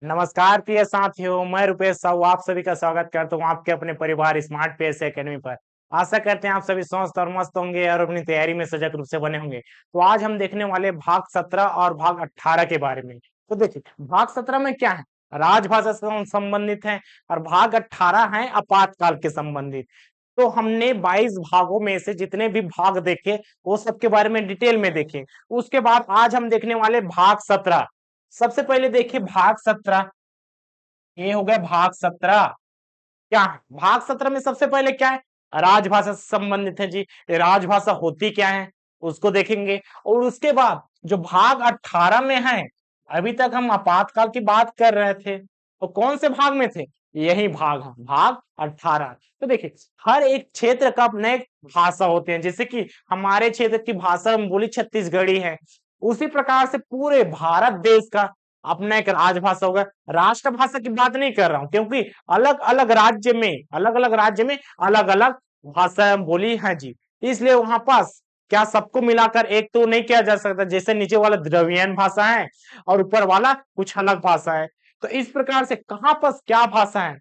नमस्कार प्रिय साथियों, मैं रुपेश साहू आप सभी का स्वागत करता हूँ आपके अपने परिवार स्मार्ट पीएस एकेडमी पर। आशा करते हैं आप सभी स्वस्थ और मस्त होंगे और अपनी तैयारी में सजग रूप से बने होंगे। तो आज हम देखने वाले भाग 17 और भाग 18 के बारे में। तो देखिए, भाग 17 में क्या है, राजभाषा से संबंधित है और भाग 18 है आपातकाल के संबंधित। तो हमने 22 भागों में से जितने भी भाग देखे वो सबके बारे में डिटेल में देखे। उसके बाद आज हम देखने वाले भाग 17। सबसे पहले देखिए भाग 17, ये हो गया भाग 17। क्या है भाग 17 में, सबसे पहले क्या है, राजभाषा से संबंधित है जी। ये राजभाषा होती क्या है उसको देखेंगे। और उसके बाद जो भाग 18 में है, अभी तक हम आपातकाल की बात कर रहे थे, तो कौन से भाग में थे, यही भाग है भाग 18। तो देखिए, हर एक क्षेत्र का अपने भाषा होते हैं। जैसे कि हमारे क्षेत्र की भाषा हम बोली छत्तीसगढ़ी है, उसी प्रकार से पूरे भारत देश का अपना एक राजभाषा होगा। राष्ट्रभाषा की बात नहीं कर रहा हूं, क्योंकि अलग अलग राज्य में अलग अलग भाषा बोली है जी। इसलिए वहां पास क्या सबको मिलाकर एक तो नहीं किया जा सकता, जैसे नीचे वाला द्रविड़ियन भाषा है और ऊपर वाला कुछ अलग भाषा है। तो इस प्रकार से कहां पास क्या भाषा है,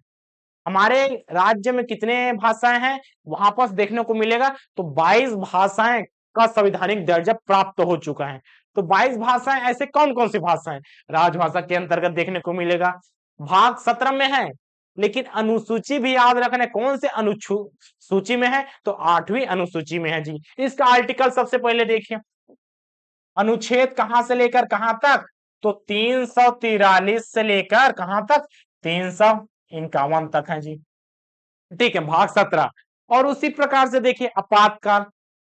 हमारे राज्य में कितने भाषाएं हैं वहां पास देखने को मिलेगा। तो 22 भाषाएं का संवैधानिक दर्जा प्राप्त हो चुका है। तो 22 भाषाएं ऐसे कौन कौन सी भाषाएं राजभाषा के अंतर्गत देखने को मिलेगा, भाग 17 में है। लेकिन अनुसूची भी याद रखना है, कौन से अनुसूची में है, तो 8वीं अनुसूची में है जी। इसका आर्टिकल सबसे पहले देखिए, अनुच्छेद कहां से लेकर कहां तक, तो 343 से लेकर कहां तक, 351 तक है जी। ठीक है, भाग 17। और उसी प्रकार से देखिए आपातकाल।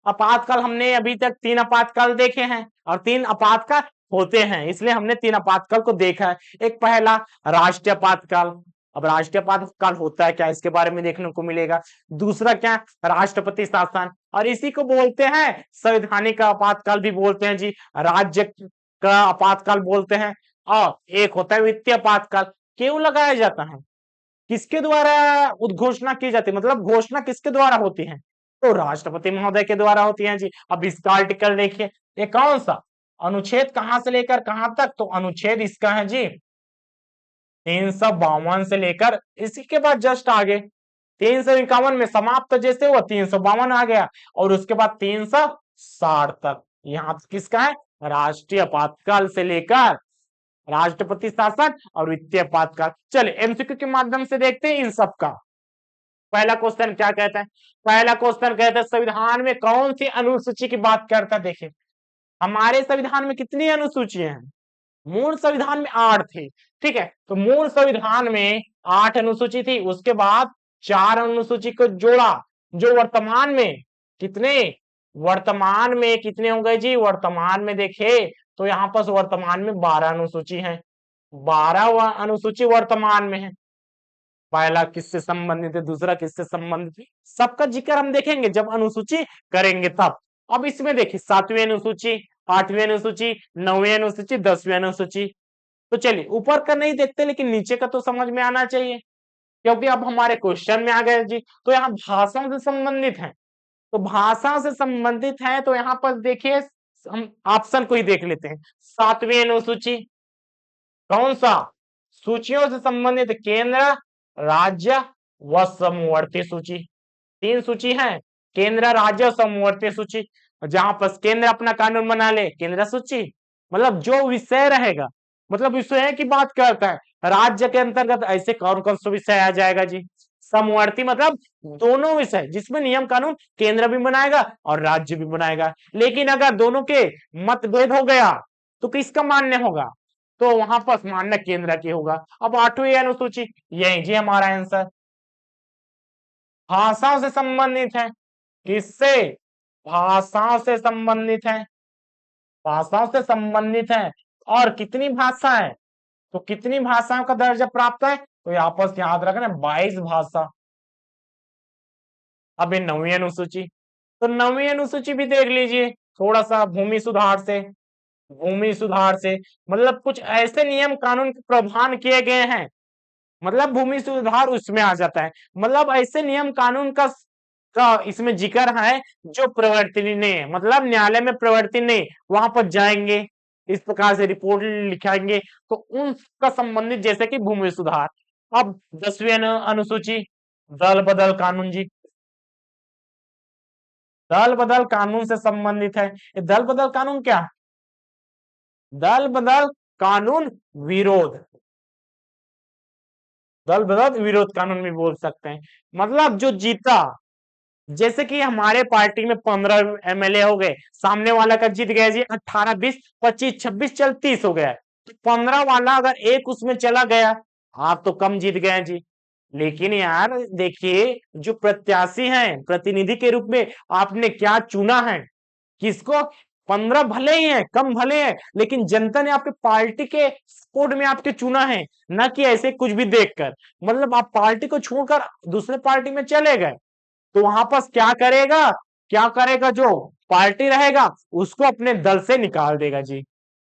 आपातकाल हमने अभी तक 3 आपातकाल देखे हैं और 3 आपातकाल होते हैं, इसलिए हमने 3 आपातकाल को देखा है। एक पहला राष्ट्रीय आपातकाल। अब राष्ट्रीय आपातकाल होता है क्या, इसके बारे में देखने को मिलेगा। दूसरा क्या, राष्ट्रपति शासन, और इसी को बोलते हैं संवैधानिक आपातकाल भी बोलते हैं जी, राज्य का आपातकाल बोलते हैं। और एक होता है वित्तीय आपातकाल। क्यों लगाया जाता है, किसके द्वारा उद्घोषणा की जाती है, मतलब घोषणा किसके द्वारा होती है, तो राष्ट्रपति महोदय के द्वारा होती है जी। अब इसका आर्टिकल देखिए, ये कौन सा अनुच्छेद कहां से लेकर कहां तक, तो अनुच्छेद इसका है जी 352 से लेकर, इसी के बाद जस्ट आगे 351 में समाप्त जैसे हुआ 352 आ गया, और उसके बाद 360 तक यहां किसका है, राष्ट्रीय आपातकाल से लेकर राष्ट्रपति शासन और वित्तीय आपातकाल। चलिए एमसीक्यू के माध्यम से देखते हैं इन सब का। पहला क्वेश्चन क्या कहता है, पहला क्वेश्चन कहता है संविधान में कौन सी अनुसूची की बात करता है। देखिए, हमारे संविधान में कितनी अनुसूचियां हैं, मूल संविधान में 8 थी। ठीक है, तो मूल संविधान में 8 अनुसूची थी, उसके बाद 4 अनुसूची को जोड़ा, जो वर्तमान में कितने, वर्तमान में कितने हो गए जी, वर्तमान में देखे तो यहां पर वर्तमान में 12 अनुसूची है। 12 अनुसूची वर्तमान में है। पहला किससे संबंधित है, दूसरा किससे संबंधित है, सबका जिक्र हम देखेंगे जब अनुसूची करेंगे तब। अब इसमें देखिए 7वीं अनुसूची, 8वीं अनुसूची, 9वीं अनुसूची, 10वीं अनुसूची। तो चलिए ऊपर का नहीं देखते, लेकिन नीचे का तो समझ में आना चाहिए, क्योंकि अब हमारे क्वेश्चन में आ गए जी। तो यहाँ भाषाओं से संबंधित है, तो भाषा से संबंधित है तो यहाँ पर देखिए हम ऑप्शन को ही देख लेते हैं। 7वीं अनुसूची कौन सा, सूचियों से संबंधित केंद्र, राज्य व समवर्ती सूची। 3 सूची है, केंद्र, राज्य और समवर्ती सूची। जहां पर केंद्र अपना कानून बना ले, केंद्र सूची, मतलब जो विषय रहेगा, मतलब विषय की बात करता है, राज्य के अंतर्गत ऐसे कौन कौन सा विषय आ जाएगा जी। समवर्ती मतलब दोनों विषय जिसमें नियम कानून केंद्र भी बनाएगा और राज्य भी बनाएगा। लेकिन अगर दोनों के मतभेद हो गया तो किसका मान्य होगा, तो वहां पर मान्य केंद्र की होगा। अब 8वीं अनुसूची, यही जी हमारा आंसर, भाषाओं से संबंधित है। किससे, भाषाओं से संबंधित है, भाषाओं से संबंधित है। और कितनी भाषा है, तो कितनी भाषाओं का दर्जा प्राप्त है, तो यहाँ पर याद रखना 22 भाषा। अब ये 9वीं अनुसूची, तो 9वीं अनुसूची भी देख लीजिए थोड़ा सा, भूमि सुधार से, भूमि सुधार से मतलब कुछ ऐसे नियम कानून के प्रावधान किए गए हैं, मतलब भूमि सुधार उसमें आ जाता है, मतलब ऐसे नियम कानून का इसमें जिक्र है जो प्रवर्तनीय, मतलब न्यायालय में प्रवर्तनीय वहां पर जाएंगे, इस प्रकार से रिपोर्ट लिखाएंगे तो उनका संबंधित जैसे कि भूमि सुधार। अब 10वीं अनुसूची दल बदल कानून जी, दल बदल कानून से संबंधित है। ये दल बदल कानून क्या? दल बदल कानून विरोध, दल बदल विरोध कानून भी बोल सकते हैं। मतलब जो जीता, जैसे कि हमारे पार्टी में 15 एमएलए हो गए, सामने वाला का जीत गया जी 18, 20, 25, 26, चल 30 हो गया, तो 15 वाला अगर एक उसमें चला गया, आप तो कम जीत गए जी। लेकिन यार देखिए, जो प्रत्याशी हैं प्रतिनिधि के रूप में आपने क्या चुना है, किसको? 15 भले ही है, कम भले है, लेकिन जनता ने आपके पार्टी के सपोर्ट में आपके चुना है, ना कि ऐसे कुछ भी देखकर। मतलब आप पार्टी को छोड़कर दूसरे पार्टी में चले गए, तो वहां पर क्या करेगा? क्या करेगा? जो पार्टी रहेगा उसको अपने दल से निकाल देगा जी,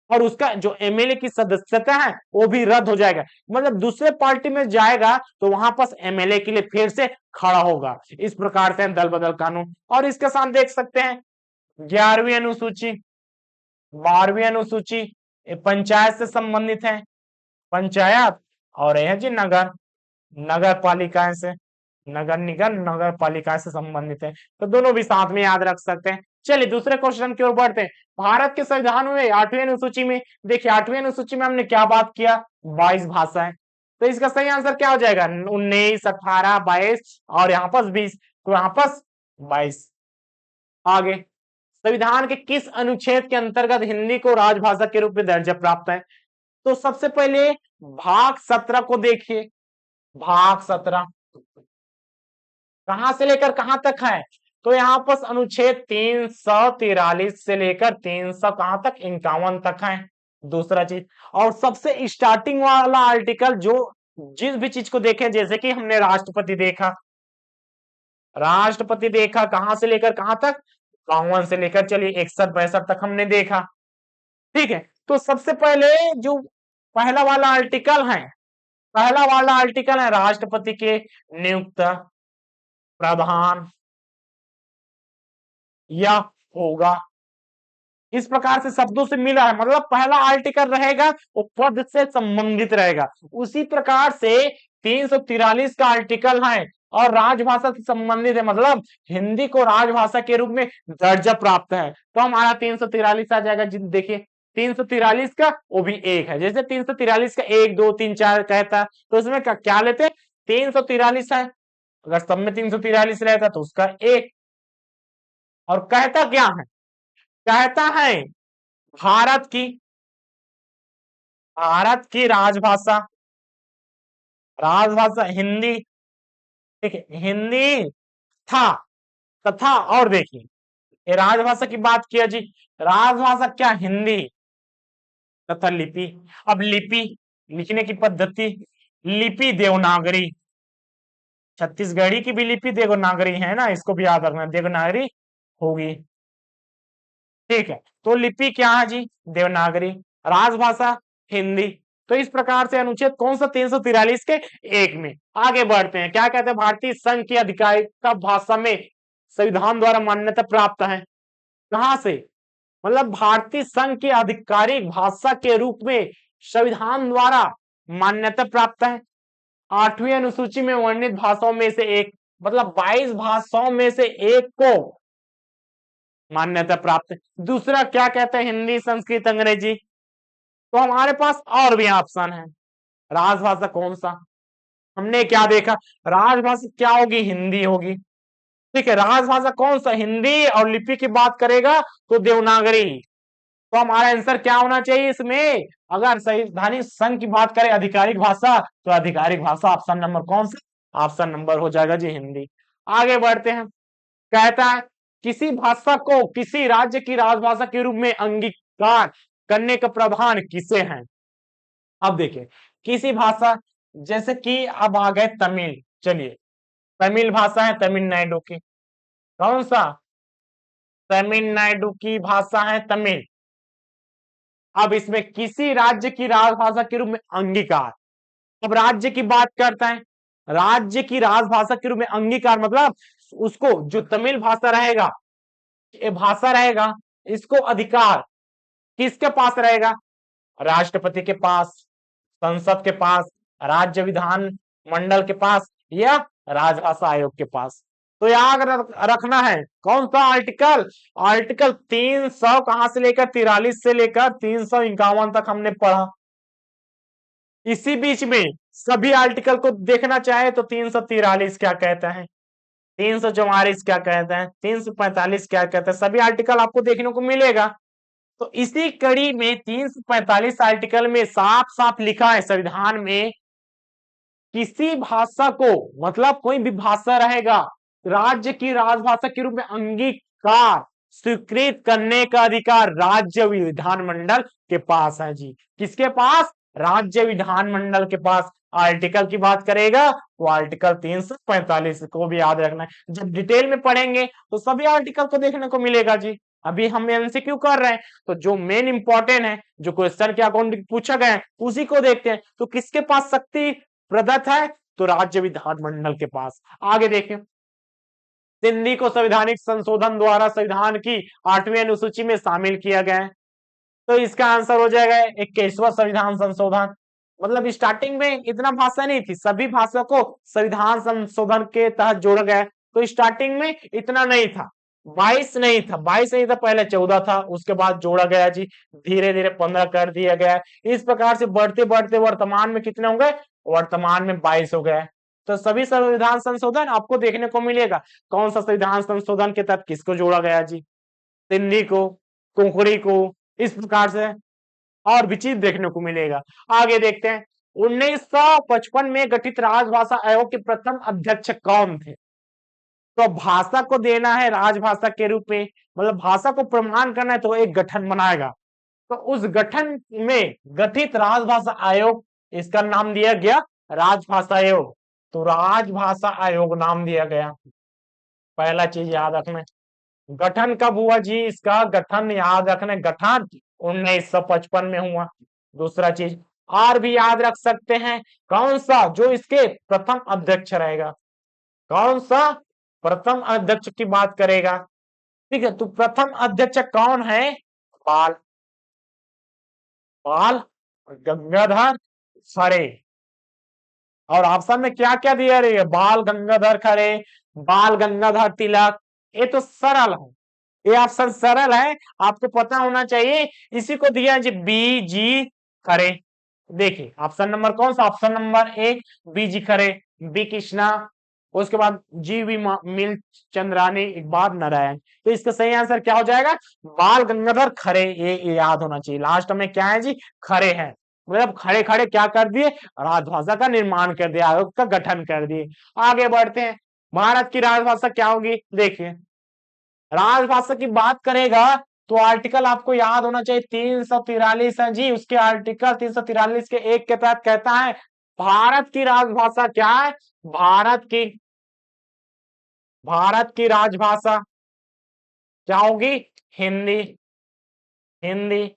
और उसका जो एमएलए की सदस्यता है वो भी रद्द हो जाएगा। मतलब दूसरे पार्टी में जाएगा तो वहां पर एमएलए के लिए फिर से खड़ा होगा। इस प्रकार से दल बदल कानून। और इसके साथ देख सकते हैं 11वीं अनुसूची, 12वीं अनुसूची, ये पंचायत से संबंधित है। पंचायत और यह जी नगर, नगर पालिकाएं से, नगर निगम नगर पालिका से संबंधित है, तो दोनों भी साथ में याद रख सकते हैं। चलिए दूसरे क्वेश्चन की ओर बढ़ते हैं। भारत के संविधान में 8वीं अनुसूची में देखिए, 8वीं अनुसूची में हमने क्या बात किया? 22 भाषाएं। तो इसका सही आंसर क्या हो जाएगा? 19, 18, 22 और यहाँ पर 20, तो यहाँ पर 22। आगे, संविधान के किस अनुच्छेद के अंतर्गत हिंदी को राजभाषा के रूप में दर्जा प्राप्त है? तो सबसे पहले भाग 17 को देखिए। भाग 17 कहां से लेकर कहां तक है? तो यहाँ पर अनुच्छेद 343 से लेकर 300 कहां तक? 51 तक है। दूसरा चीज, और सबसे स्टार्टिंग वाला आर्टिकल जो जिस भी चीज को देखें, जैसे कि हमने राष्ट्रपति देखा, राष्ट्रपति देखा कहां से लेकर कहां तक? 52 से लेकर चलिए 61 62 तक हमने देखा। ठीक है, तो सबसे पहले जो पहला वाला आर्टिकल है, पहला वाला आर्टिकल है राष्ट्रपति के नियुक्त प्रधान या होगा, इस प्रकार से शब्दों से मिला है। मतलब पहला आर्टिकल रहेगा वो पद से संबंधित रहेगा। उसी प्रकार से 343 का आर्टिकल है और राजभाषा से संबंधित है, मतलब हिंदी को राजभाषा के रूप में दर्जा प्राप्त है, तो हमारा 343 आ जाएगा। देखिए 343 का वो भी एक है, जैसे 343 का 1 2 3 4 कहता है, तो इसमें क्या लेते हैं? 343 है, अगर सब में 343 रहता तो उसका एक। और कहता क्या है? कहता है भारत की, भारत की राजभाषा, राजभाषा हिंदी। ठीक है, हिंदी था तथा, और देखिए ये राजभाषा की बात किया जी, राजभाषा क्या? हिंदी तथा लिपि। अब लिपि लिखने की पद्धति, लिपि देवनागरी, छत्तीसगढ़ी की भी लिपि देवनागरी है ना, इसको भी याद रखना, देवनागरी होगी। ठीक है, तो लिपि क्या है जी? देवनागरी। राजभाषा हिंदी। तो इस प्रकार से अनुच्छेद कौन सा? 343 के एक में। आगे बढ़ते हैं, क्या कहते हैं? भारतीय संघ की आधिकारिक भाषा में संविधान द्वारा मान्यता प्राप्त है। कहां से? मतलब भारतीय संघ की आधिकारिक भाषा के रूप में संविधान द्वारा मान्यता प्राप्त है। 8वीं अनुसूची में वर्णित भाषाओं में से एक, मतलब 22 भाषाओं में से एक को मान्यता प्राप्त है। दूसरा क्या कहते हैं? हिंदी, संस्कृत, अंग्रेजी। तो हमारे पास और भी ऑप्शन है। राजभाषा कौन सा? हमने क्या देखा? राजभाषा क्या होगी? हिंदी होगी। ठीक है, राजभाषा कौन सा? हिंदी। और लिपि की बात करेगा तो देवनागरी। तो हमारा आंसर क्या होना चाहिए इसमें? अगर संविधानिक संघ की बात करें आधिकारिक भाषा, तो आधिकारिक भाषा ऑप्शन नंबर कौन सा? ऑप्शन नंबर हो जाएगा जी हिंदी। आगे बढ़ते हैं, कहता है किसी भाषा को किसी राज्य की राजभाषा के रूप में अंगीकार करने का प्रावधान किसे है? अब देखिए, किसी भाषा, जैसे कि अब आ गए तमिल। चलिए, तमिल भाषा है तमिलनाडु की। कौन सा? तमिलनाडु की भाषा है तमिल। अब इसमें किसी राज्य की राजभाषा के रूप में अंगीकार, अब राज्य की बात करता है, राज्य की राजभाषा के रूप में अंगीकार मतलब उसको जो तमिल भाषा रहेगा, ये भाषा रहेगा, इसको अधिकार किसके पास रहेगा? राष्ट्रपति के पास, संसद के पास, राज्य विधान मंडल के पास या राजभाषा आयोग के पास। तो याद रखना है कौन सा आर्टिकल? आर्टिकल 300 कहां से लेकर 43 से लेकर 351 तक हमने पढ़ा। इसी बीच में सभी आर्टिकल को देखना चाहे तो 343 क्या कहता है, 344 क्या कहता है, 345 क्या कहता है, सभी आर्टिकल आपको देखने को मिलेगा। तो इसी कड़ी में 345 आर्टिकल में साफ साफ लिखा है संविधान में, किसी भाषा को, मतलब कोई भी भाषा रहेगा, राज्य की राजभाषा के रूप में अंगीकार स्वीकृत करने का अधिकार राज्य विधानमंडल के पास है जी। किसके पास? राज्य विधानमंडल के पास। आर्टिकल की बात करेगा तो आर्टिकल 345 को भी याद रखना है। जब डिटेल में पढ़ेंगे तो सभी आर्टिकल को देखने को मिलेगा जी। अभी हम एमसीक्यू कर रहे हैं तो जो मेन इंपॉर्टेंट है, जो क्वेश्चन के अकॉर्डिंग पूछा गया है उसी को देखते हैं। तो किसके पास शक्ति प्रदत्त है? तो राज्य विधानमंडल के पास। आगे देखें, सिंधी को संवैधानिक संशोधन द्वारा संविधान की 8वीं अनुसूची में शामिल किया गया है। तो इसका आंसर हो जाएगा 21वां संविधान संशोधन। मतलब स्टार्टिंग में इतना भाषा नहीं थी, सभी भाषा को संविधान संशोधन के तहत जोड़ा गया। तो स्टार्टिंग में इतना नहीं था, 22 नहीं था, 22 नहीं था, पहले 14 था, उसके बाद जोड़ा गया जी, धीरे धीरे 15 कर दिया गया। इस प्रकार से बढ़ते बढ़ते वर्तमान में कितने हो गए? वर्तमान में 22 हो गए। तो सभी संविधान संशोधन आपको देखने को मिलेगा। कौन सा संविधान संशोधन के तहत किसको जोड़ा गया जी? सिंधी को, कुंकड़ी को, इस प्रकार से और भी चीज देखने को मिलेगा। आगे देखते हैं, 1955 में गठित राजभाषा आयोग के प्रथम अध्यक्ष कौन थे? तो भाषा को देना है राजभाषा के रूप में, मतलब भाषा को प्रमाण करना है तो एक गठन बनाएगा। तो उस गठन में गठित राजभाषा आयोग, इसका नाम दिया गया राजभाषा आयोग। तो राजभाषा आयोग नाम दिया गया। पहला चीज याद रखना। गठन कब हुआ जी? इसका गठन याद रखना, गठन 1955 में हुआ। दूसरा चीज और भी याद रख सकते हैं, कौन सा? जो इसके प्रथम अध्यक्ष रहेगा। कौन सा? प्रथम अध्यक्ष की बात करेगा। ठीक है, तो प्रथम अध्यक्ष कौन है? बाल बाल गंगाधर खरे। और ऑप्शन में क्या क्या दिया रही है? बाल गंगाधर खरे, बाल गंगाधर तिलक। ये तो सरल है, ये ऑप्शन सरल है, आपको पता होना चाहिए। इसी को दिया जी बी जी खरे। देखिए ऑप्शन नंबर कौन सा? ऑप्शन नंबर 1 बी जी खरे, बी कृष्णा, उसके बाद जी वी मिल चंद्रानी, एक बार नारायण। तो इसका सही आंसर क्या हो जाएगा? बाल गंगाधर खरे। ये याद होना चाहिए। लास्ट में क्या है जी? खरे है, मतलब खड़े खड़े क्या कर दिए? राजभाषा का निर्माण कर दिया, आयोग का गठन कर दिए। आगे बढ़ते हैं, भारत की राजभाषा क्या होगी? देखिए राजभाषा की बात करेगा तो आर्टिकल आपको याद होना चाहिए 343 है जी। उसके आर्टिकल 343 के 1 के तहत कहता है भारत की राजभाषा क्या है? भारत की राजभाषा क्या होगी? हिंदी। हिंदी।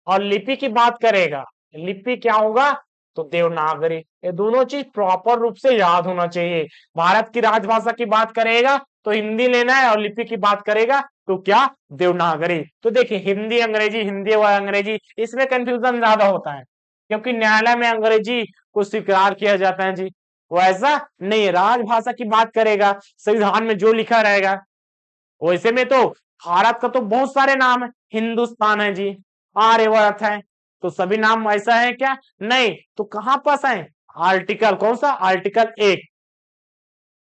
और लिपि की बात करेगा, लिपि क्या होगा? तो देवनागरी। ये दोनों चीज प्रॉपर रूप से याद होना चाहिए। भारत की राजभाषा की बात करेगा तो हिंदी लेना है, और लिपि की बात करेगा तो क्या? देवनागरी। तो देखिए हिंदी अंग्रेजी, हिंदी व अंग्रेजी, इसमें कंफ्यूजन ज्यादा होता है क्योंकि न्यायालय में अंग्रेजी को स्वीकार किया जाता है जी। वैसा नहीं, राजभाषा की बात करेगा संविधान में जो लिखा रहेगा। वैसे में तो भारत का तो बहुत सारे नाम है, हिंदुस्तान है जी, आर्यवर्त है, तो सभी नाम ऐसा है क्या? नहीं। तो कहां पास है? आर्टिकल कौन सा? आर्टिकल 1।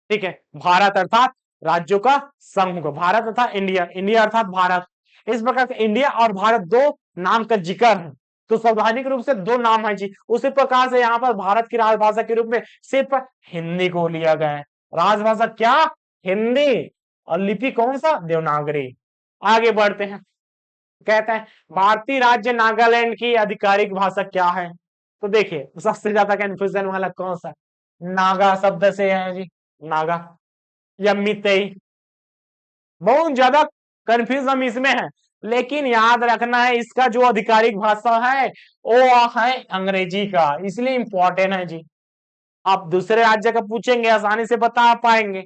ठीक है, भारत अर्थात राज्यों का समूह, भारत तथा इंडिया, इंडिया अर्थात भारत। इस प्रकार से इंडिया और भारत दो नाम का जिक्र है, तो संवैधानिक रूप से दो नाम है जी। उसी प्रकार से यहाँ पर भारत की राजभाषा के रूप में सिर्फ हिंदी को लिया गया है। राजभाषा क्या? हिंदी। और लिपि कौन सा? देवनागरी। आगे बढ़ते हैं, कहते हैं भारतीय राज्य नागालैंड की आधिकारिक भाषा क्या है? तो देखिए सबसे ज्यादा कंफ्यूजन वाला कौन सा? नागा शब्द से है जी, नागा या मितई। बहुत ज्यादा कंफ्यूजन इसमें है, लेकिन याद रखना है इसका जो आधिकारिक भाषा है वो है अंग्रेजी का, इसलिए इंपॉर्टेंट है जी। आप दूसरे राज्य का पूछेंगे आसानी से बता पाएंगे।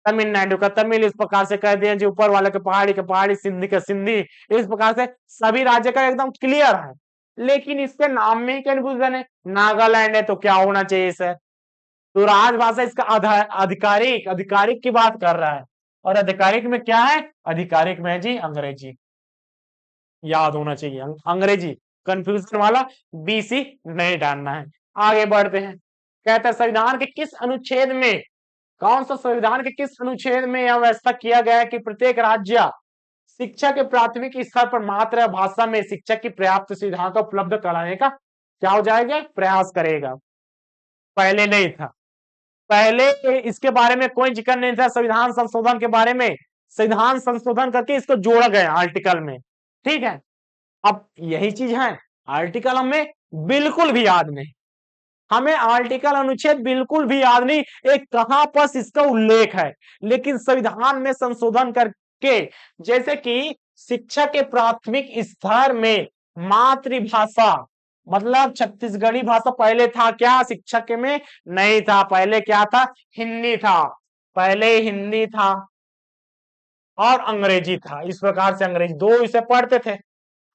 तमिलनाडु का तमिल, इस प्रकार से कह दिया जी, ऊपर वाले के पहाड़ी, सिंधी का सिंधी, इस प्रकार से सभी राज्य का एकदम क्लियर है। लेकिन इसके नाम में ही कंफ्यूजन है। नागालैंड है तो क्या होना चाहिए सर? तो राजभाषा इसका आधिकारिक आधिकारिक की बात कर रहा है, और आधिकारिक में क्या है? आधिकारिक में जी अंग्रेजी, याद होना चाहिए अंग्रेजी। कंफ्यूजन वाला बीसी नहीं डालना है। आगे बढ़ते हैं। कहता है संविधान के किस अनुच्छेद में, कौन सा संविधान के किस अनुच्छेद में यह व्यवस्था किया गया है कि प्रत्येक राज्य शिक्षा के प्राथमिक स्तर पर मातृभाषा में शिक्षा की पर्याप्त सुविधाओं को उपलब्ध कराने का क्या हो जाएगा? प्रयास करेगा। पहले नहीं था, पहले इसके बारे में कोई जिक्र नहीं था। संविधान संशोधन के बारे में संविधान संशोधन करके इसको जोड़ा गया आर्टिकल में। ठीक है, अब यही चीज है, आर्टिकल हमें बिल्कुल भी याद नहीं, हमें आर्टिकल अनुच्छेद बिल्कुल भी याद नहीं, एक कहां पर इसका उल्लेख है। लेकिन संविधान में संशोधन करके, जैसे कि शिक्षा के प्राथमिक स्तर में मातृभाषा, मतलब छत्तीसगढ़ी भाषा पहले था क्या शिक्षा के में? नहीं था, पहले क्या था? हिंदी था, पहले हिंदी था और अंग्रेजी था। इस प्रकार से अंग्रेजी दो इसे पढ़ते थे।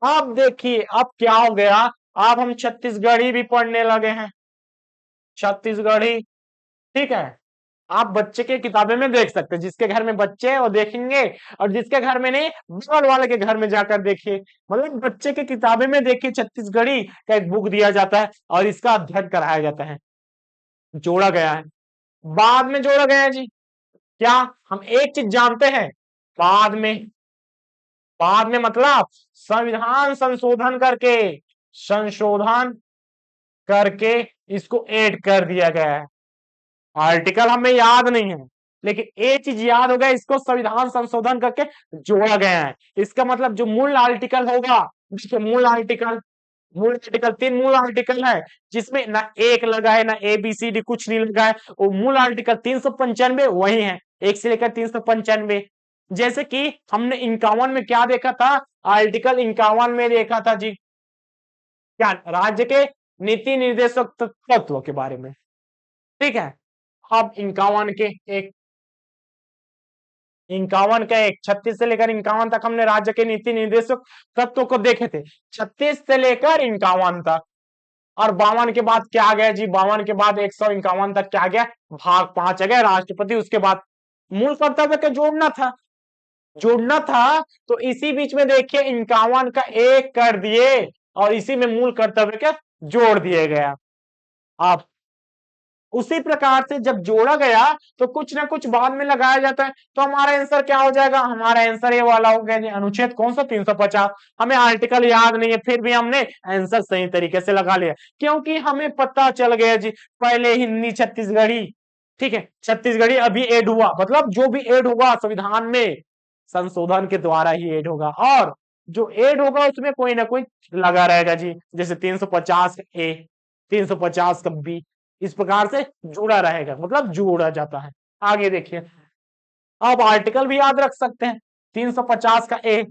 अब देखिए अब क्या हो गया, अब हम छत्तीसगढ़ी भी पढ़ने लगे हैं, छत्तीसगढ़ी। ठीक है, आप बच्चे के किताबें में देख सकते हैं, जिसके घर में बच्चे हैं वो देखेंगे, और जिसके घर में नहीं बगल वाले के घर में जाकर देखिए। मतलब बच्चे के किताबें में देखिए छत्तीसगढ़ी का एक बुक दिया जाता है और इसका अध्ययन कराया जाता है, जोड़ा गया है। बाद में जोड़ा गया है जी, क्या हम एक चीज जानते हैं? बाद में, बाद में मतलब संविधान संशोधन करके, संशोधन करके इसको ऐड कर दिया गया है। आर्टिकल हमें याद नहीं है, लेकिन एक चीज याद होगा, इसको संविधान संशोधन करके जोड़ा गया है। इसका मतलब जो मूल आर्टिकल होगा, देखिए मूल आर्टिकल 3 मूल आर्टिकल है, जिसमें ना एक लगा है ना ABCD कुछ नहीं लगा है। वो मूल आर्टिकल 395 वही है, 1 से लेकर 395। जैसे कि हमने 51 में क्या देखा था? आर्टिकल 51 में देखा था जी, क्या? राज्य के नीति निर्देशक तत्व के बारे में। ठीक है, अब 36 से लेकर 51 तक हमने राज्य के नीति निर्देशक तत्व को देखे थे, 36 से लेकर 51 तक। और 52 के बाद क्या आ गया जी? 52 के बाद 151 तक क्या आ गया? भाग 5 आ गया, राष्ट्रपति। उसके बाद मूल कर्तव्य के जोड़ना था, तो इसी बीच में देखिए 51 का एक कर दिए और इसी में मूल कर्तव्य के जोड़ दिए गया। अब उसी प्रकार से जब जोड़ा गया तो कुछ ना कुछ बाद में लगाया जाता है, तो हमारा आंसर क्या हो जाएगा? हमारा आंसर ये वाला हो गया। अनुच्छेद कौन सा? 350। हमें आर्टिकल याद नहीं है, फिर भी हमने आंसर सही तरीके से लगा लिया, क्योंकि हमें पता चल गया जी पहले हिंदी छत्तीसगढ़ी। ठीक है, छत्तीसगढ़ी अभी ऐड हुआ, मतलब जो भी ऐड होगा संविधान में संशोधन के द्वारा ही ऐड होगा, और जो ऐड होगा उसमें कोई ना कोई लगा रहेगा जी, जैसे 350A, 350 का B, इस प्रकार से जुड़ा रहेगा, मतलब जोड़ा जाता है। आगे देखिए, अब आर्टिकल भी याद रख सकते हैं, 350 का A,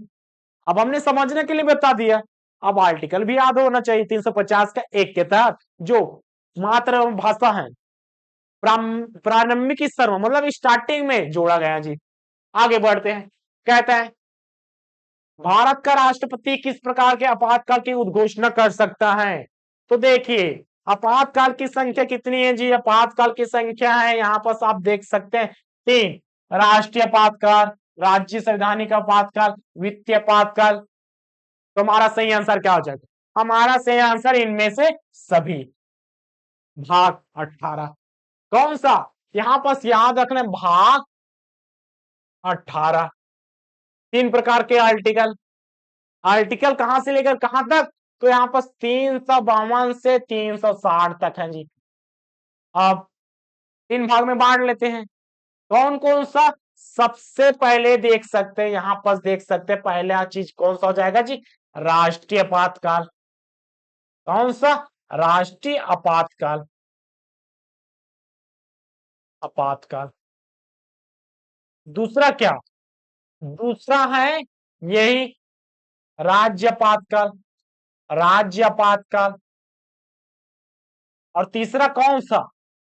अब हमने समझने के लिए बता दिया। अब आर्टिकल भी याद होना चाहिए, 350 का एक के तहत जो मातृभाषा है प्रारंभिक स्तर में, मतलब स्टार्टिंग में जोड़ा गया जी। आगे बढ़ते हैं। कहता है भारत का राष्ट्रपति किस प्रकार के आपातकाल की उद्घोषणा कर सकता है? तो देखिए आपातकाल की संख्या कितनी है जी? आपातकाल की संख्या है यहाँ पर आप देख सकते हैं 3, राष्ट्रीय आपातकाल, राज्य संवैधानिक आपातकाल, वित्तीय आपातकाल। तो हमारा सही आंसर क्या हो जाएगा? हमारा सही आंसर इनमें से सभी, भाग 18। कौन सा? यहां पर याद रखना, भाग 18। 3 प्रकार के आर्टिकल, आर्टिकल कहां से लेकर कहां तक? तो यहां पर 352 से 360 तक है जी। अब 3 भाग में बांट लेते हैं। कौन कौन सा? सबसे पहले देख सकते हैं, यहां पर देख सकते हैं पहला चीज कौन सा हो जाएगा जी? राष्ट्रीय आपातकाल। कौन सा? राष्ट्रीय आपातकाल, आपातकाल। दूसरा क्या? दूसरा है यही राज्य आपातकाल, राज्य आपातकाल। और तीसरा कौन सा?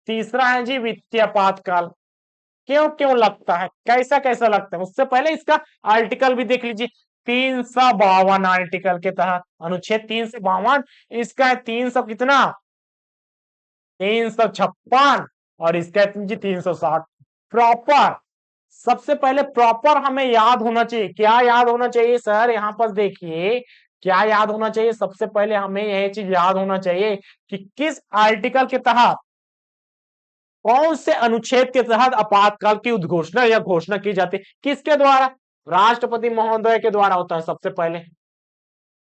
तीसरा है जी वित्तीय आपातकाल। क्यों क्यों लगता है, कैसा कैसा लगता है, उससे पहले इसका आर्टिकल भी देख लीजिए। 352 आर्टिकल के तहत अनुच्छेद 352, इसका है 300 कितना, 356, और इसका है जी 360। प्रॉपर, सबसे पहले प्रॉपर हमें याद होना चाहिए, क्या याद होना चाहिए सर, यहाँ पर देखिए क्या याद होना चाहिए, सबसे पहले हमें यह चीज याद होना चाहिए कि किस आर्टिकल के तहत, कौन से अनुच्छेद के तहत आपातकाल की उद्घोषणा या घोषणा की जाती है, किसके द्वारा, राष्ट्रपति महोदय के द्वारा होता है सबसे पहले,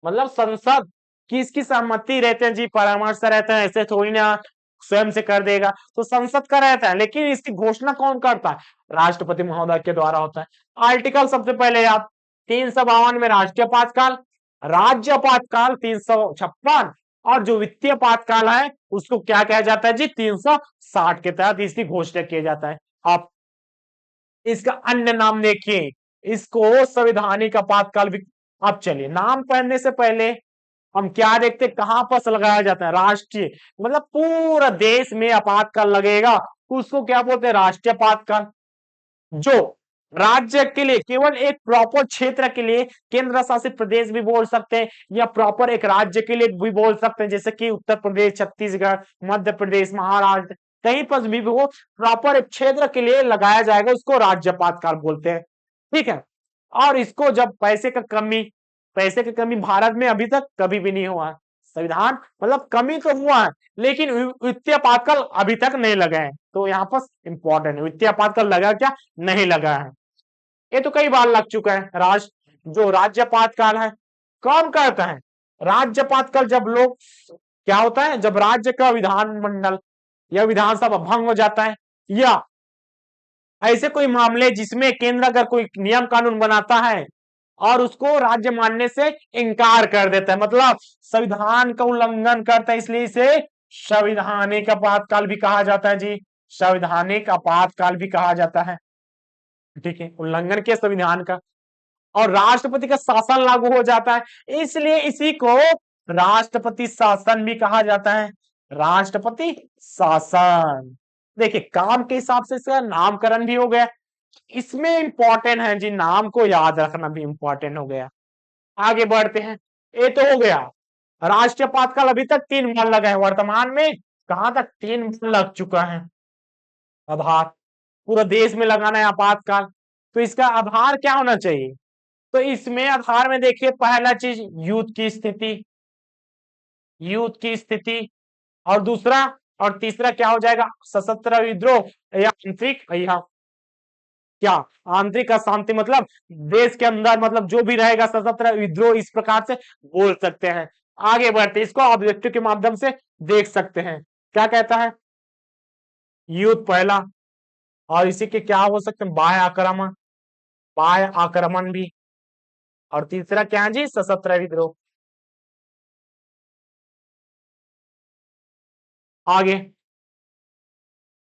मतलब संसद किसकी सहमति रहते हैं जी, परामर्श रहता है, ऐसे थोड़ी ना स्वयं से कर देगा, तो संसद का रहता है, लेकिन इसकी घोषणा कौन करता है, राष्ट्रपति महोदय के द्वारा होता है। आर्टिकल सबसे पहले याद, 352 में राष्ट्रीय आपातकाल, राज्य आपातकाल 356, और जो वित्तीय आपातकाल है उसको क्या कहा जाता है जी, 360 के तहत इसकी घोषणा किया जाता है। आप इसका अन्य नाम देखिए, इसको संवैधानिक आपातकाल भी। अब चलिए नाम पढ़ने से पहले हम क्या देखते, कहां पर लगाया जाता है, राष्ट्रीय, मतलब पूरा देश में आपातकाल लगेगा, उसको क्या बोलते हैं, राष्ट्रीय आपातकाल। जो राज्य के लिए, केवल एक प्रॉपर क्षेत्र के लिए केंद्र शासित प्रदेश भी बोल सकते हैं, या प्रॉपर एक राज्य के लिए भी बोल सकते हैं, जैसे कि उत्तर प्रदेश, छत्तीसगढ़, मध्य प्रदेश, महाराष्ट्र, कहीं पर भी वो प्रॉपर एक क्षेत्र के लिए लगाया जाएगा, उसको राज्य आपातकाल बोलते हैं। ठीक है, और इसको जब पैसे की कमी भारत में अभी तक कभी भी नहीं हुआ है, संविधान मतलब कमी तो हुआ है, लेकिन वित्तीय आपातकाल अभी तक नहीं लगा है, तो यहाँ पर इंपॉर्टेंट है, वित्तीय आपातकाल लगा क्या, नहीं लगा है, ये तो कई बार लग चुका है। जो राज्य आपातकाल है कौन करता है, राज्य आपातकाल जब लोग, क्या होता है, जब राज्य का विधानमंडल या विधानसभा भंग हो जाता है, या ऐसे कोई मामले जिसमें केंद्र अगर कोई नियम कानून बनाता है और उसको राज्य मानने से इनकार कर देता है, मतलब संविधान का उल्लंघन करता है, इसलिए इसे संवैधानिक आपातकाल भी कहा जाता है जी, संवैधानिक आपातकाल भी कहा जाता है। ठीक है, उल्लंघन किया संविधान का, और राष्ट्रपति का शासन लागू हो जाता है, इसलिए इसी को राष्ट्रपति शासन भी कहा जाता है, राष्ट्रपति शासन। देखिए काम के हिसाब से इसका नामकरण भी हो गया, इसमें इंपॉर्टेंट है जी, नाम को याद रखना भी इंपॉर्टेंट हो गया। आगे बढ़ते हैं, ये तो हो गया, राष्ट्रीय आपातकाल अभी तक 3 बार लगा है, वर्तमान में कहां तक 3 बार लग चुका है। आधार, पूरा देश में लगाना है आपातकाल, तो इसका आधार क्या होना चाहिए, तो इसमें आधार में देखिए पहला चीज युद्ध की स्थिति, और दूसरा और तीसरा क्या हो जाएगा, सशस्त्र विद्रोह या आंतरिक, या क्या, आंतरिक अशांति, मतलब देश के अंदर, मतलब जो भी रहेगा सशस्त्र विद्रोह, इस प्रकार से बोल सकते हैं। आगे बढ़ते इसको ऑब्जेक्टिव के माध्यम से देख सकते हैं, क्या कहता है, युद्ध पहला, और इसी के क्या हो सकते हैं, बाह्य आक्रमण भी, और तीसरा क्या है जी, सशस्त्र विद्रोह। आगे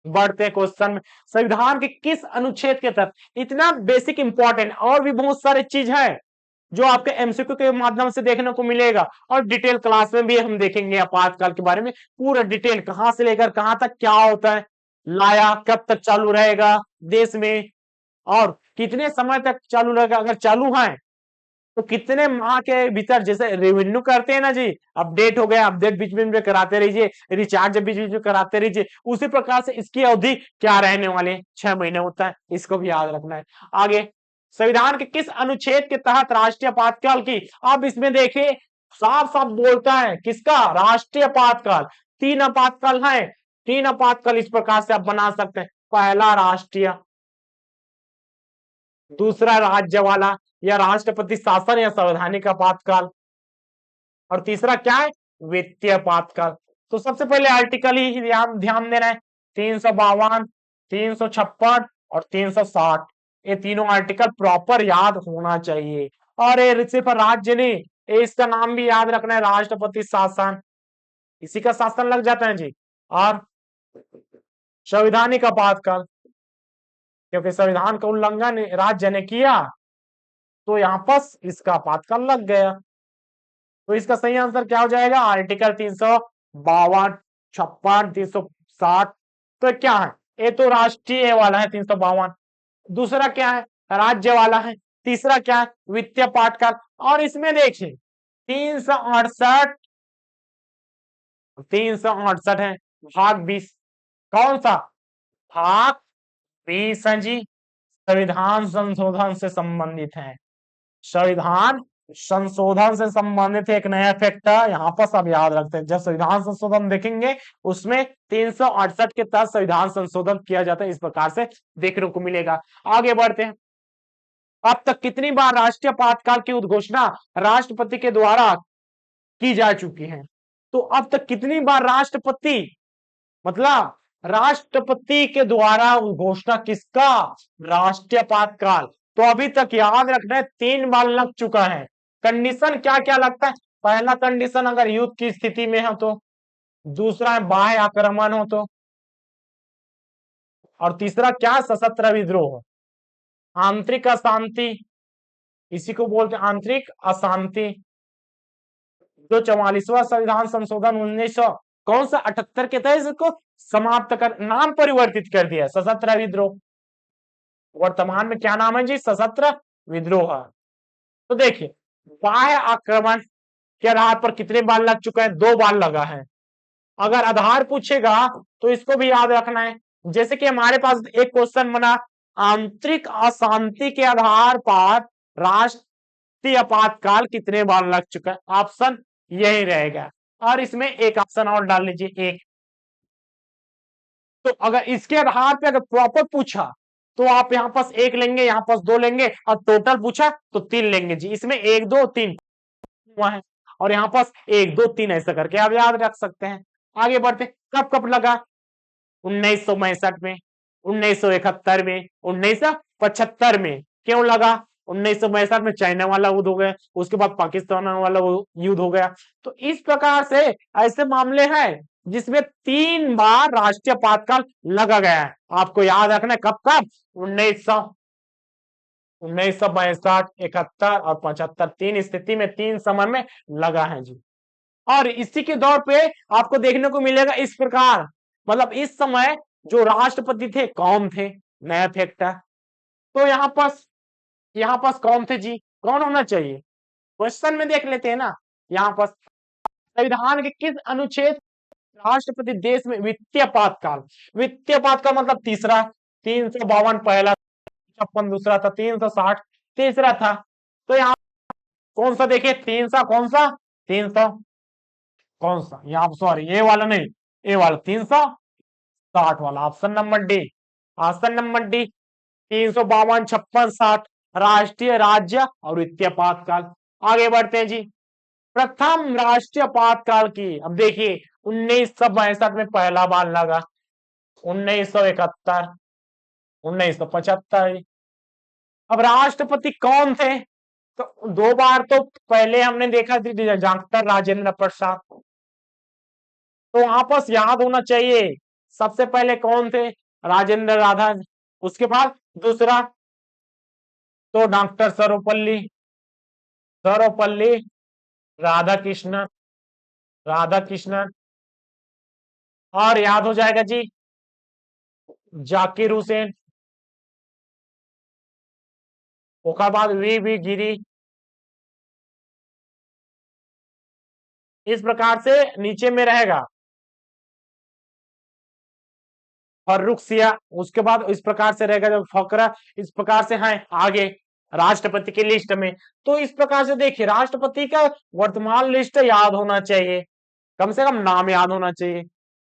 बढ़ते हैं क्वेश्चन में, संविधान के किस अनुच्छेद के तहत, इतना बेसिक इंपॉर्टेंट, और भी बहुत सारे चीज है जो आपके एमसीक्यू के माध्यम से देखने को मिलेगा, और डिटेल क्लास में भी हम देखेंगे आपातकाल के बारे में, पूरा डिटेल कहां से लेकर कहां तक क्या होता है, लाया कब तक चालू रहेगा देश में, और कितने समय तक चालू रहेगा, अगर चालू है तो कितने माह के भीतर, जैसे रेवेन्यू करते हैं ना जी, अपडेट हो गया, अपडेट बीच में कराते रहिए, रिचार्ज बीच बीच में कराते रहिए, उसी प्रकार से इसकी अवधि क्या रहने वाले, 6 महीने होता है, इसको भी याद रखना है। आगे, संविधान के किस अनुच्छेद के तहत राष्ट्रीय आपातकाल की, अब इसमें देखिए साफ साफ बोलता है किसका, राष्ट्रीय आपातकाल, 3 आपातकाल है, 3 आपातकाल इस प्रकार से आप बना सकते हैं, पहला राष्ट्रीय, दूसरा राज्य वाला या राष्ट्रपति शासन या संवैधानिक आपातकाल, और तीसरा क्या है, वित्तीय आपातकाल। तो सबसे पहले आर्टिकल ही ध्यान देना है, 352, 356 और 360, ये तीनों आर्टिकल प्रॉपर याद होना चाहिए, और ये सिर्फ राज्य नहीं, इसका नाम भी याद रखना है, राष्ट्रपति शासन, इसी का शासन लग जाता है जी, और संवैधानिक आपातकाल, क्योंकि संविधान का उल्लंघन राज्य ने किया तो यहां पर इसका आपातकाल लग गया, तो इसका सही आंसर क्या हो जाएगा, आर्टिकल 352, 56, 360, तो क्या है, ये तो राष्ट्रीय वाला है 352। दूसरा क्या है, राज्य वाला है। तीसरा क्या है, वित्तीय पाठकाल। और इसमें देखिए 368, 368 है, भाग 20। कौन सा भाग 20 है जी, संविधान संशोधन से संबंधित है। संविधान संशोधन से संबंधित एक नया फैक्ट है, यहाँ पर सब याद रखते हैं। जब संविधान संशोधन देखेंगे उसमें 368 के तहत संविधान संशोधन किया जाता है, इस प्रकार से देखने को मिलेगा। आगे बढ़ते हैं। अब तक कितनी बार राष्ट्रीय आपातकाल की उद्घोषणा राष्ट्रपति के द्वारा की जा चुकी है? तो अब तक कितनी बार राष्ट्रपति, मतलब राष्ट्रपति के द्वारा घोषणा किसका, राष्ट्रीय आपातकाल। तो अभी तक याद रखना है 3 बार लग चुका है। कंडीशन क्या क्या लगता है, पहला कंडीशन अगर युद्ध की स्थिति में हो तो, दूसरा है बाह्य आक्रमण हो तो, और तीसरा क्या, सशस्त्र विद्रोह, आंतरिक अशांति, इसी को बोलते हैं आंतरिक अशांति। जो 44वां संविधान संशोधन 1900 कौन सा 78 के तहत इसको समाप्त कर, नाम परिवर्तित कर दिया, सशस्त्र विद्रोह। वर्तमान में क्या नाम है जी, सशस्त्र विद्रोह। तो देखिए बाह्य आक्रमण के आधार पर कितने बार लग चुका है, 2 बार लगा है। अगर आधार पूछेगा तो इसको भी याद रखना है। जैसे कि हमारे पास एक क्वेश्चन बना, आंतरिक अशांति के आधार पर राष्ट्रीय आपातकाल कितने बार लग चुका है, ऑप्शन यही रहेगा। और इसमें एक ऑप्शन और डाल लीजिए, एक। तो अगर इसके आधार पे अगर प्रॉपर पूछा तो आप यहां पास 1 लेंगे, यहां पास 2 लेंगे, और टोटल पूछा तो 3 लेंगे जी। इसमें 1 2 3 हुआ है, और यहां पास 1 2 3 ऐसा करके आप याद रख सकते हैं। आगे बढ़ते, कब कब लगा, 1962 में, 1971 में, 1975 में। क्यों लगा, 1962 में चाइना वाला युद्ध हो गया, उसके बाद पाकिस्तान वाला युद्ध हो गया। तो इस प्रकार से ऐसे मामले हैं जिसमें 3 बार राष्ट्रीय आपातकाल लगा गया है। आपको याद रखना है कब कब, 1962, 71 और 75, 3 स्थिति में 3 समय में लगा है जी। और इसी के दौर पे आपको देखने को मिलेगा इस प्रकार, मतलब इस समय जो राष्ट्रपति थे कौन थे, नया फैक्ट है। तो यहाँ पास कौन थे जी, कौन होना चाहिए, क्वेश्चन में देख लेते हैं ना। यहाँ पास संविधान के किस अनुच्छेद राष्ट्रपति देश में वित्तीय आपातकाल, वित्तीय आपातकाल मतलब तीसरा, 352 पहला, 56 दूसरा था, 360 तीसरा था। तो यहाँ कौन सा देखिए, 300 कौन सा, 300 कौन सा, यहाँ सॉरी ये वाला नहीं, ये वाला 360 वाला, option number D, option number D. 352 56 60 राष्ट्रीय, राज्य और वित्तीय आपातकाल। आगे बढ़ते हैं जी। प्रथम राष्ट्रीय आपातकाल की, अब देखिए 1962 में पहला बार लगा, 1971, 1975। अब राष्ट्रपति कौन थे, तो 2 बार तो पहले हमने देखा थी, डॉक्टर राजेंद्र प्रसाद। तो आपस याद होना चाहिए, सबसे पहले कौन थे, राजेंद्र राधा। उसके बाद दूसरा तो डॉक्टर सर्वपल्ली, सर्वपल्ली राधाकृष्णन, राधाकृष्णन। और याद हो जाएगा जी जाकिर हुसैन, उसके बाद वी गिरी। इस प्रकार से नीचे में रहेगा फर्रुख सिया, उसके बाद इस प्रकार से रहेगा जब फकरा, इस प्रकार से है आगे राष्ट्रपति की लिस्ट में। तो इस प्रकार से देखिए राष्ट्रपति का वर्तमान लिस्ट याद होना चाहिए, कम से कम नाम याद होना चाहिए।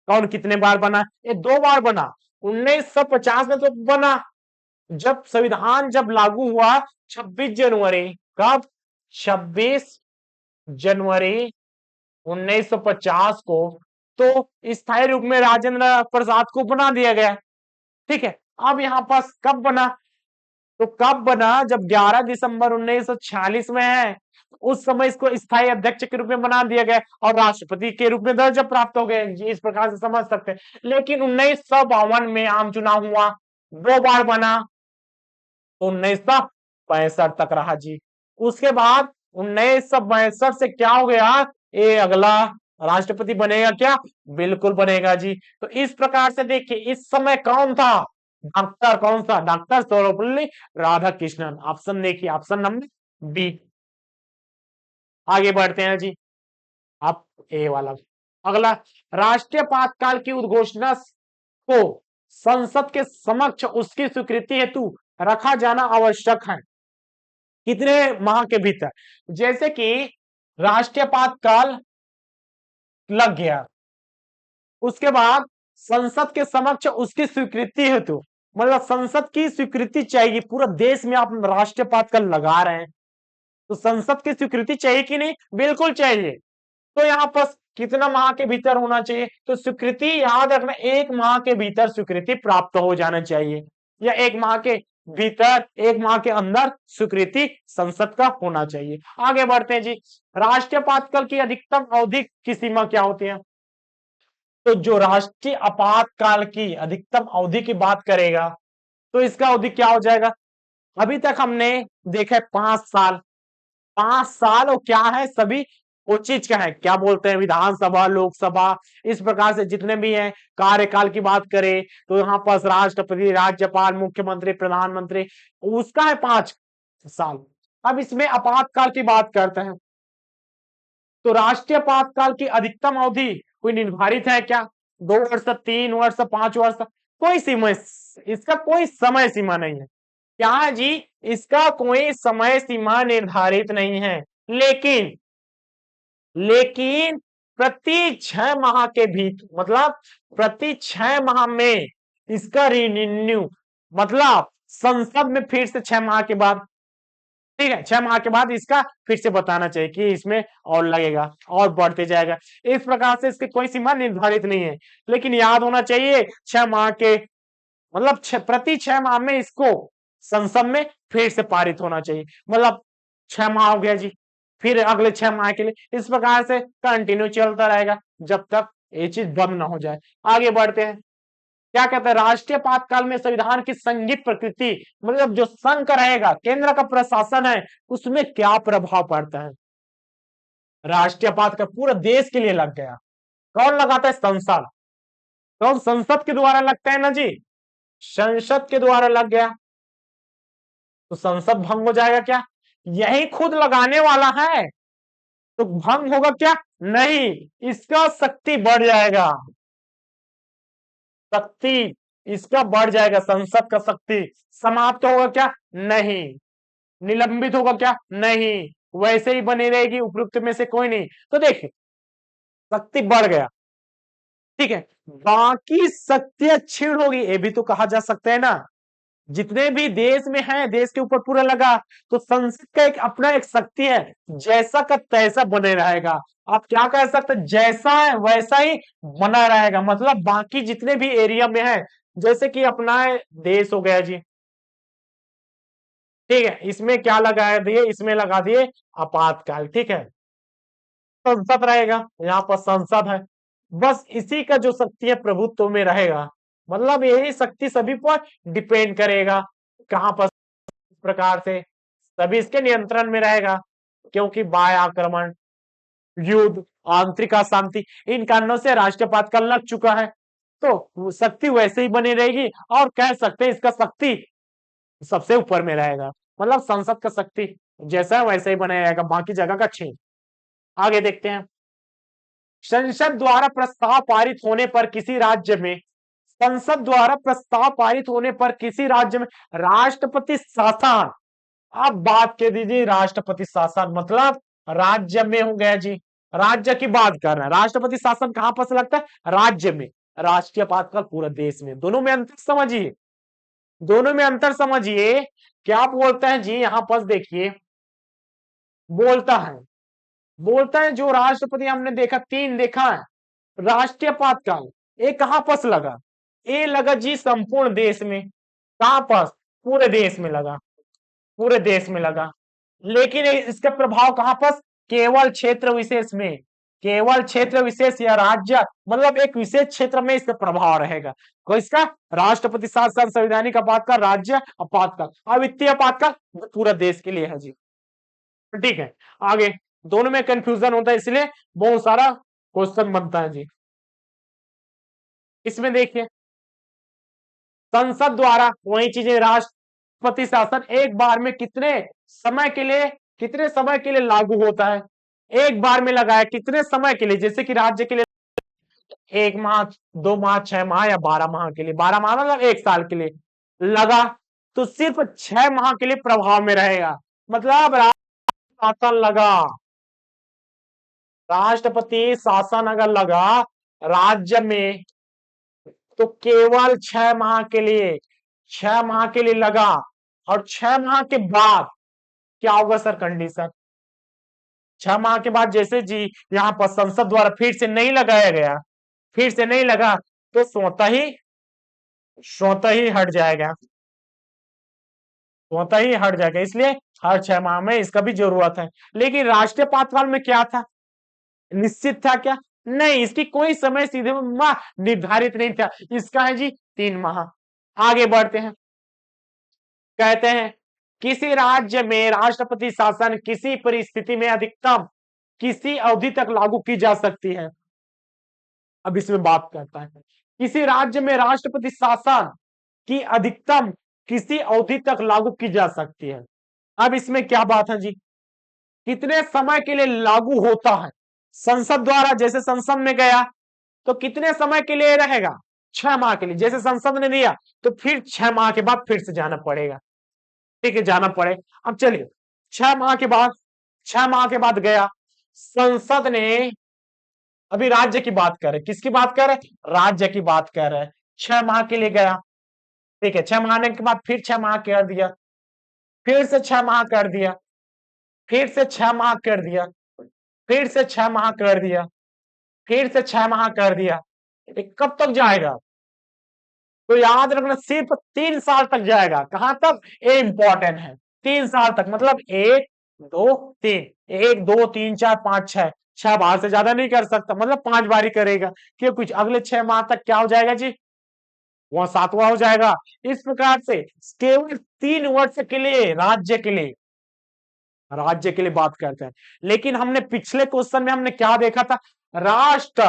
कौन कितने बार बना, ये 2 बार बना, 1950 में तो बना, जब संविधान जब लागू हुआ 26 जनवरी, कब, 26 जनवरी 1950 को, तो स्थायी रूप में राजेंद्र प्रसाद को बना दिया गया। ठीक है, अब यहाँ पास कब बना, तो कब बना, जब 11 दिसंबर 1946 में है, उस समय इसको स्थायी अध्यक्ष के रूप में बना दिया गया और राष्ट्रपति के रूप में दर्जा प्राप्त हो गए जी। इस प्रकार से समझ सकते हैं। लेकिन 1952 में आम चुनाव हुआ, 2 बार बना, 1965 तक रहा जी। उसके बाद 1962 से क्या हो गया, ये अगला राष्ट्रपति बनेगा क्या? बिल्कुल बनेगा जी। तो इस प्रकार से देखिए इस समय कौन था? डॉक्टर कौन सा? डॉक्टर सर्वपल्ली राधाकृष्णन। ऑप्शन देखिए, ऑप्शन नंबर बी। आगे बढ़ते हैं जी, आप ए वाला। अगला, राष्ट्रीय पातकाल की उद्घोषणा को संसद के समक्ष उसकी स्वीकृति हेतु रखा जाना आवश्यक है। कितने माह के भीतर? जैसे कि राष्ट्रीय पातकाल लग गया, उसके बाद संसद के समक्ष उसकी स्वीकृति हेतु, मतलब संसद की स्वीकृति चाहिए। पूरा देश में आप राष्ट्रीय पातकाल लगा रहे हैं तो संसद की स्वीकृति चाहिए कि नहीं? बिल्कुल चाहिए। तो यहाँ पर कितना माह के भीतर होना चाहिए? तो स्वीकृति याद रखना, 1 माह के भीतर स्वीकृति प्राप्त हो जाना चाहिए, या 1 माह के भीतर, 1 माह के अंदर स्वीकृति संसद का होना चाहिए। आगे बढ़ते हैं जी, राष्ट्रीय पातकाल की अधिकतम अवधि की सीमा क्या होती है? तो जो राष्ट्रीय आपातकाल की अधिकतम अवधि की बात करेगा तो इसका अवधि क्या हो जाएगा? अभी तक हमने देखा है 5 साल। 5 साल और क्या है, सभी वो चीज का है, क्या बोलते हैं, विधानसभा, लोकसभा, इस प्रकार से जितने भी हैं कार्यकाल की बात करें तो यहाँ पर राष्ट्रपति, राज्यपाल, मुख्यमंत्री, प्रधानमंत्री, उसका है 5 साल। अब इसमें आपातकाल की बात करते हैं तो राष्ट्रीय आपातकाल की अधिकतम अवधि कोई निर्धारित है क्या? 2 वर्ष, 3 वर्ष, 5 वर्ष? कोई सीमा, इसका कोई समय सीमा नहीं है। क्या है जी? इसका कोई समय सीमा निर्धारित नहीं है, लेकिन प्रति 6 माह के भीतर, मतलब प्रति 6 माह में इसका रिन्यू, मतलब संसद में फिर से 6 माह के बाद, ठीक है, 6 माह के बाद इसका फिर से बताना चाहिए कि इसमें और लगेगा और बढ़ते जाएगा। इस प्रकार से इसकी कोई सीमा निर्धारित नहीं है, लेकिन याद होना चाहिए 6 माह के, मतलब प्रति 6 माह में इसको संसद में फिर से पारित होना चाहिए। मतलब 6 माह हो गया जी, फिर अगले 6 माह के लिए, इस प्रकार से कंटिन्यू चलता रहेगा जब तक ये चीज बंद ना हो जाए। आगे बढ़ते हैं, क्या कहते हैं, राष्ट्रीय आपातकाल में संविधान की संघित प्रकृति, मतलब जो संघ का रहेगा, केंद्र का प्रशासन है, उसमें क्या प्रभाव पड़ता है? राष्ट्रीय आपातकाल पूरे देश के लिए लग गया। कौन लगाता है? संसद। कौन? संसद के द्वारा लगता है ना जी, संसद के द्वारा लग गया तो संसद भंग हो जाएगा क्या? यही खुद लगाने वाला है तो भंग होगा क्या? नहीं, इसका शक्ति बढ़ जाएगा, शक्ति इसका बढ़ जाएगा, संसद का शक्ति समाप्त होगा क्या? नहीं। निलंबित होगा क्या? नहीं, वैसे ही बनी रहेगी, उपयुक्त में से कोई नहीं। तो देखिए शक्ति बढ़ गया, ठीक है, बाकी शक्तियां क्षीण होगी, ये भी तो कहा जा सकता है ना। जितने भी देश में है, देश के ऊपर पूरा लगा, तो संसद का एक अपना एक शक्ति है, जैसा का तैसा बने रहेगा। आप क्या कह सकते हैं, जैसा है वैसा ही बना रहेगा, मतलब बाकी जितने भी एरिया में है, जैसे कि अपना देश हो गया जी, ठीक है, इसमें क्या लगा दिए, इसमें लगा दिए आपातकाल, ठीक है, संसद रहेगा, यहाँ पर संसद है, बस इसी का जो शक्ति है प्रभुत्व में रहेगा, मतलब यही शक्ति सभी पर डिपेंड करेगा, कहां पर प्रकार से सभी इसके नियंत्रण में रहेगा, क्योंकि बाह्य आक्रमण, युद्ध, आंतरिक अशांति, इन कारणों से राष्ट्रपात का लग चुका है, तो शक्ति वैसे ही बनी रहेगी, और कह सकते हैं इसका शक्ति सबसे ऊपर में रहेगा, मतलब संसद का शक्ति जैसा है वैसे ही बना रहेगा, बाकी जगह का छीन। आगे देखते हैं, संसद द्वारा प्रस्ताव पारित होने पर किसी राज्य में, संसद द्वारा प्रस्ताव पारित होने पर किसी राज्य में राष्ट्रपति शासन, अब बात कह दीजिए राष्ट्रपति शासन, मतलब राज्य में हो गया जी, राज्य की बात कर रहे हैं, राष्ट्रपति शासन कहां पर से लगता है? राज्य में। राष्ट्रीय आपातकाल पूरा देश में, दोनों में अंतर समझिए, दोनों में अंतर समझिए। क्या बोलते हैं जी, यहां पर देखिए, बोलता है, बोलता है जो राष्ट्रपति हमने देखा, 3 देखा है, राष्ट्रीय आपातकाल ये कहां पर लगा? ये लगा जी संपूर्ण देश में। कहां पर? पूरे देश में लगा, पूरे देश में लगा, लेकिन इसका प्रभाव कहां पर? केवल क्षेत्र विशेष में, केवल क्षेत्र विशेष या राज्य, मतलब एक विशेष क्षेत्र में इसका प्रभाव रहेगा। तो इसका राष्ट्रपति शासन, संवैधानिक आपातकाल, राज्य आपातकाल, अवित्तीय आपातकाल पूरा देश के लिए है जी, ठीक है। आगे दोनों में कंफ्यूजन होता है, इसलिए बहुत सारा क्वेश्चन बनता है जी। इसमें देखिए संसद द्वारा वही चीजें राष्ट्रपति शासन एक बार में कितने समय के लिए लागू होता है। एक बार में लगाया कितने समय के लिए, जैसे कि राज्य के लिए 1 माह, 2 माह, 6 माह या 12 माह के लिए, 12 माह मतलब 1 साल के लिए लगा, तो सिर्फ 6 माह के लिए प्रभाव में रहेगा। मतलब शासन लगा, राष्ट्रपति शासन अगर लगा राज्य में तो केवल 6 माह के लिए, 6 माह के लिए लगा। और 6 माह के बाद क्या होगा सर कंडीशन, 6 माह के बाद जैसे जी यहां पर संसद द्वारा फिर से नहीं लगाया गया, फिर से नहीं लगा, तो स्वतः ही हट जाएगा, स्वतः ही हट जाएगा। इसलिए हर 6 माह में इसका भी जरूरत है। लेकिन राष्ट्रीय पात्रकाल में क्या था, निश्चित था क्या, नहीं, इसकी कोई समय सीधे माह निर्धारित नहीं था। इसका है जी 3 माह। आगे बढ़ते हैं, कहते हैं किसी राज्य में राष्ट्रपति शासन किसी परिस्थिति में अधिकतम किसी अवधि तक लागू की जा सकती है। अब इसमें बात करता है किसी राज्य में राष्ट्रपति शासन की अधिकतम किसी अवधि तक लागू की जा सकती है। अब इसमें क्या बात है जी, कितने समय के लिए लागू होता है संसद द्वारा, जैसे संसद में गया तो कितने समय के लिए रहेगा, 6 माह के लिए, जैसे संसद ने दिया तो फिर 6 माह के बाद फिर से जाना पड़ेगा, ठीक है, जाना पड़े। अब चलिए 6 माह के बाद, 6 माह के बाद गया संसद ने, अभी राज्य की बात कर रहे, किसकी बात कर रहे, राज्य की बात कर रहे हैं, 6 माह के लिए गया, ठीक है, 6 माह के बाद फिर 6 माह कर दिया, फिर से 6 माह कर दिया, फिर से 6 माह कर दिया, फिर से 6 माह कर दिया, फिर से 6 माह कर दिया, कब तक जाएगा, तो याद रखना सिर्फ 3 साल तक जाएगा। कहां तक, ये इंपॉर्टेंट है, 3 साल तक, मतलब 1 2 3, 1 2 3 4 5 6, 6 बार से ज्यादा नहीं कर सकता, मतलब 5 बार ही करेगा, क्यों कुछ अगले 6 माह तक क्या हो जाएगा जी, वह 7वां हो जाएगा। इस प्रकार से केवल 3 वर्ष के लिए राज्य के लिए बात करते हैं। लेकिन हमने पिछले क्वेश्चन में हमने क्या देखा था, राष्ट्र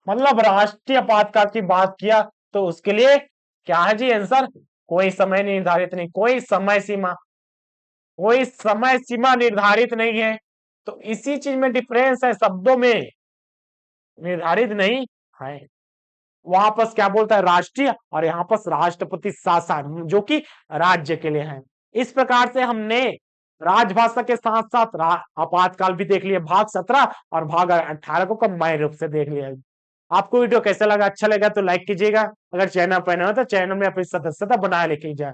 मतलब राष्ट्रीय आपातकाल की बात किया, तो उसके लिए क्या है जी आंसर, कोई समय निर्धारित नहीं, कोई समय सीमा निर्धारित नहीं है। तो इसी चीज में डिफरेंस है, शब्दों में निर्धारित नहीं है। वहां पर क्या बोलता है राष्ट्रीय, और यहाँ पर राष्ट्रपति शासन जो कि राज्य के लिए है। इस प्रकार से हमने राजभाषा के साथ साथ आपातकाल भी देख लिया, भाग 17 और भाग 18 को कंबाइन रूप से देख लिया। आपको वीडियो कैसा लगा, अच्छा लगा तो लाइक कीजिएगा, अगर चैनल पर नए हो तो चैनल में अपनी सदस्यता बनाए लेके जाए।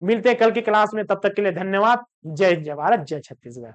मिलते हैं कल की क्लास में, तब तक के लिए धन्यवाद। जय जय भारत, जय छत्तीसगढ़।